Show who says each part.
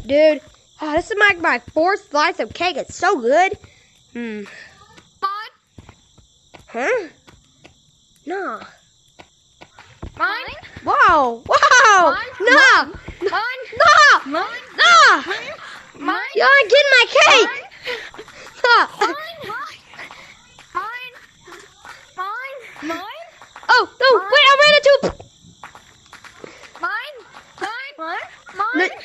Speaker 1: Dude. Oh, this is my fourth slice of cake. It's so good.
Speaker 2: Mine?
Speaker 1: Huh? No.
Speaker 2: Mine?
Speaker 1: Whoa! Whoa!
Speaker 2: Mine?
Speaker 1: No!
Speaker 2: Mine?
Speaker 1: No!
Speaker 2: Mine?
Speaker 1: No!
Speaker 2: Mine?
Speaker 1: You're not getting my cake! No.
Speaker 2: Mine? Mine?
Speaker 1: Oh, no! Wait! I ran into
Speaker 2: Mine? Mine? Mine?